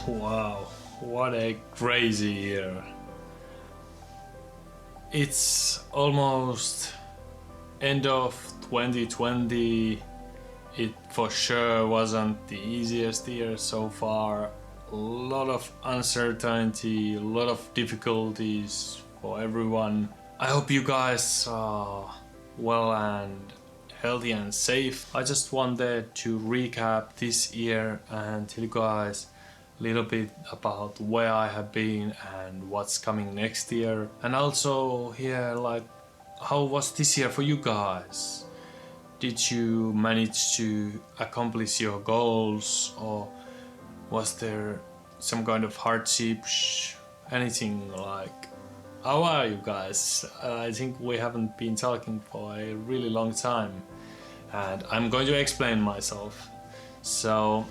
Wow, what a crazy year. It's almost end of 2020. It for sure wasn't the easiest year so far. A lot of uncertainty, a lot of difficulties for everyone. I hope you guys are well and healthy and safe. I just wanted to recap this year and tell you guys a little bit about where I have been and what's coming next year, and also hear like how was this year for you guys. Did you manage to accomplish your goals, or was there some kind of hardships, anything like? How are you guys? I think we haven't been talking for a really long time, and I'm going to explain myself. So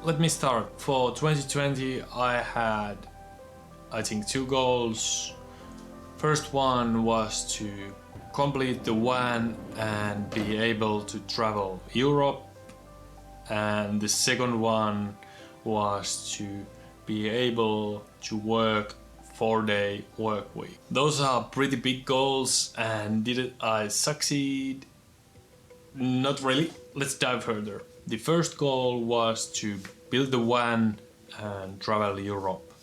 let me start. For 2020 I had, I think, two goals. First one was to complete the van and be able to travel Europe, and the second one was to be able to work 4-day work week. Those are pretty big goals, and did I succeed? Not really. Let's dive further. The first goal was to build the van and travel Europe.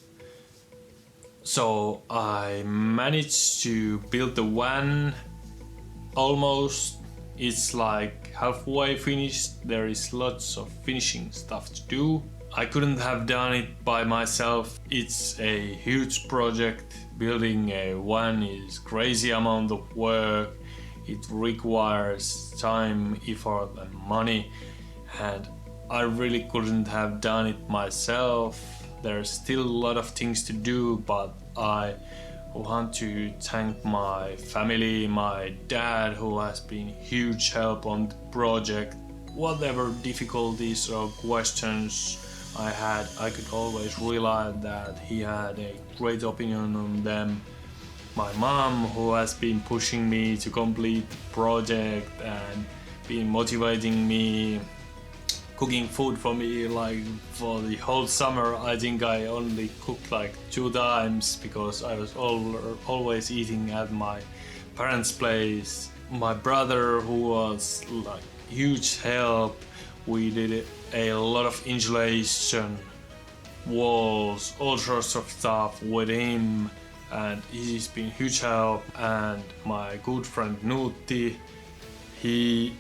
So I managed to build the van almost. It's like halfway finished. There is lots of finishing stuff to do. I couldn't have done it by myself. It's a huge project. Building a van is crazy amount of work. It requires time, effort and money, and I really couldn't have done it myself. There's still a lot of things to do, but I want to thank my family, my dad, who has been huge help on the project. Whatever difficulties or questions I had, I could always rely that he had a great opinion on them. My mom, who has been pushing me to complete the project and been motivating me, cooking food for me like for the whole summer. I think I only cooked like 2 times because I was always eating at my parents' place. My brother, who was like huge help. We did a lot of insulation, walls, all sorts of stuff with him, and he's been huge help. And my good friend Nuutti, he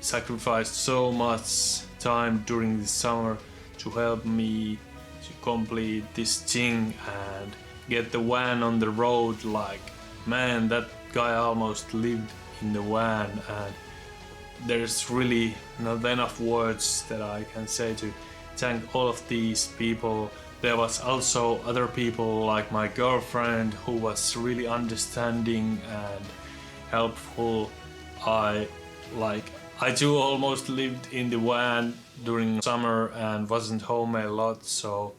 sacrificed so much time during the summer to help me to complete this thing and get the van on the road. Like, man, that guy almost lived in the van, and there's really not enough words that I can say to thank all of these people. There was also other people like my girlfriend, who was really understanding and helpful. I too almost lived in the van during summer and wasn't home a lot, so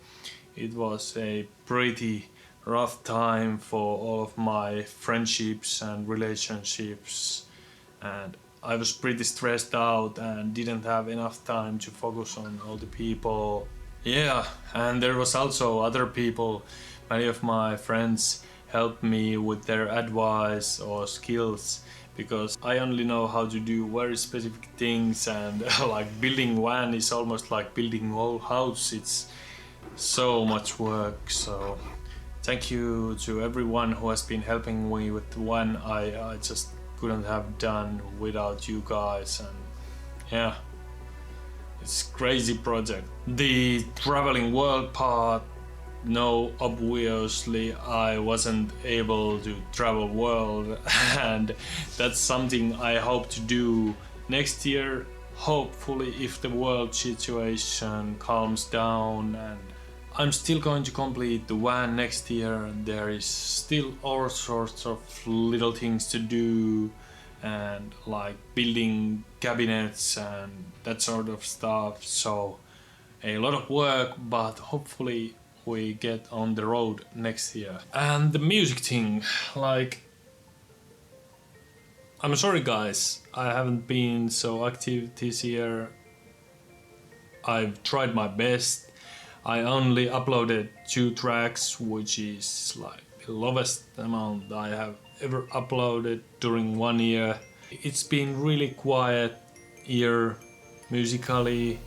it was a pretty rough time for all of my friendships and relationships, and I was pretty stressed out and didn't have enough time to focus on all the people. Yeah, and there was also other people. Many of my friends helped me with their advice or skills, because I only know how to do very specific things, and like building van is almost like building a whole house. It's so much work. So thank you to everyone who has been helping me with the van. I just couldn't have done without you guys, and yeah, it's crazy project. The traveling world part, no, obviously I wasn't able to travel world and that's something I hope to do next year, hopefully, if the world situation calms down. And I'm still going to complete the van next year. There is still all sorts of little things to do, and like building cabinets and that sort of stuff, so a lot of work, but hopefully we get on the road next year. And the music thing, like, I'm sorry guys, I haven't been so active this year. I've tried my best. I only uploaded 2 tracks, which is like the lowest amount I have ever uploaded during 1 year. It's been really quiet year musically,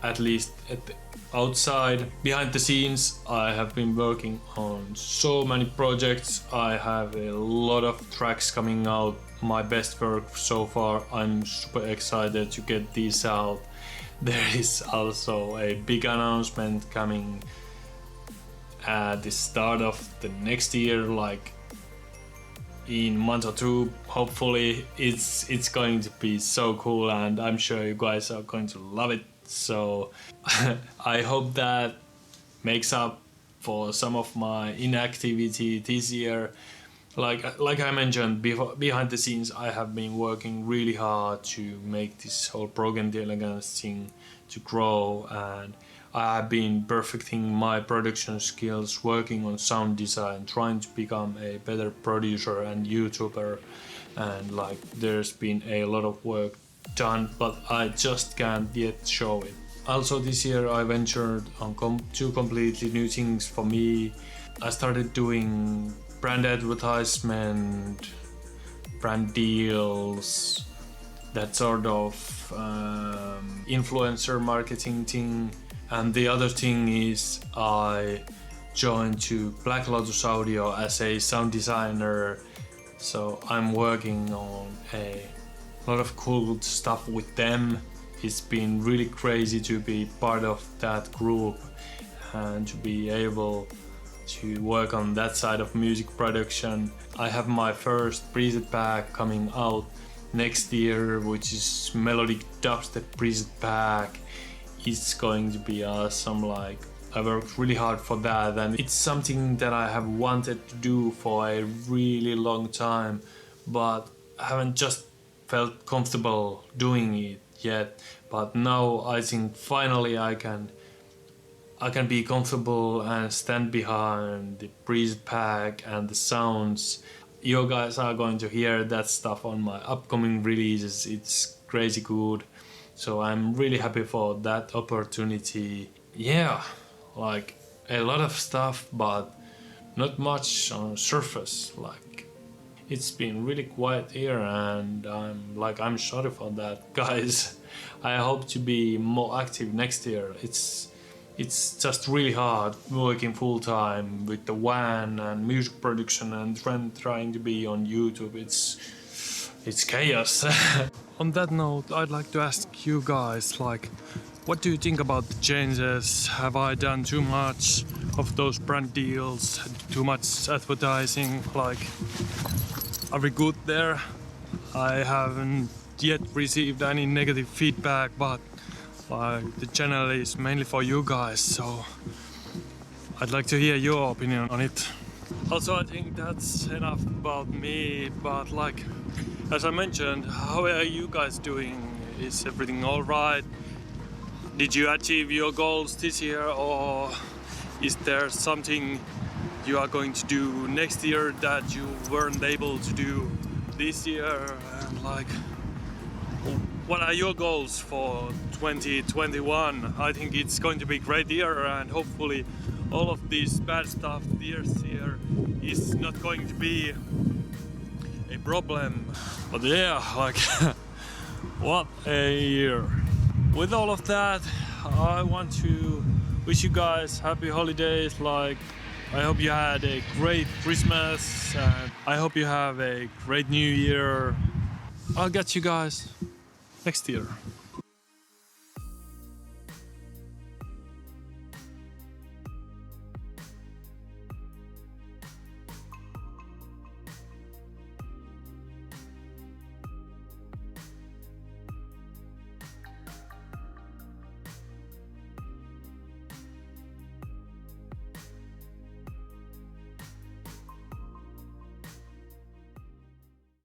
at least at the outside. Behind the scenes, I have been working on so many projects. I have a lot of tracks coming out, my best work so far. I'm super excited to get these out. There is also a big announcement coming at the start of the next year, like in month or 2. Hopefully it's going to be so cool, and I'm sure you guys are going to love it. So I hope that makes up for some of my inactivity this year. Like I mentioned behind the scenes, I have been working really hard to make this whole Broken the Elegance thing to grow, and I have been perfecting my production skills, working on sound design, trying to become a better producer and YouTuber, and like there's been a lot of work done, but I just can't yet show it. Also this year I ventured on 2 completely new things for me. I started doing brand advertisement, brand deals, that sort of influencer marketing thing. And the other thing is I joined to Black Lotus Audio as a sound designer. So I'm working on a lot of cool stuff with them. It's been really crazy to be part of that group and to be able to work on that side of music production. I have my first preset pack coming out next year, which is melodic dubstep preset pack. It's going to be awesome. Like I worked really hard for that, and it's something that I have wanted to do for a really long time, but I haven't just felt comfortable doing it yet. But now I think finally I can be comfortable and stand behind the preset pack and the sounds. You guys are going to hear that stuff on my upcoming releases. It's crazy good. So I'm really happy for that opportunity. Yeah, like a lot of stuff, but not much on surface. Like it's been really quiet here, and I'm sorry for that, guys. I hope to be more active next year. It's just really hard working full time with the van and music production and trying to be on YouTube. It's chaos. On that note, I'd like to ask you guys, like, what do you think about the changes? Have I done too much of those brand deals, too much advertising? Like, are we good there? I haven't yet received any negative feedback, but like, the channel is mainly for you guys, so I'd like to hear your opinion on it. Also, I think that's enough about me, but like, as I mentioned, how are you guys doing? Is everything alright? Did you achieve your goals this year, or is there something you are going to do next year that you weren't able to do this year? And like, what are your goals for 2021? I think it's going to be a great year, and hopefully all of this bad stuff this year is not going to be a problem. But yeah, like what a year. With all of that, I want to wish you guys happy holidays. Like, I hope you had a great Christmas, and I hope you have a great new year. I'll get you guys next year.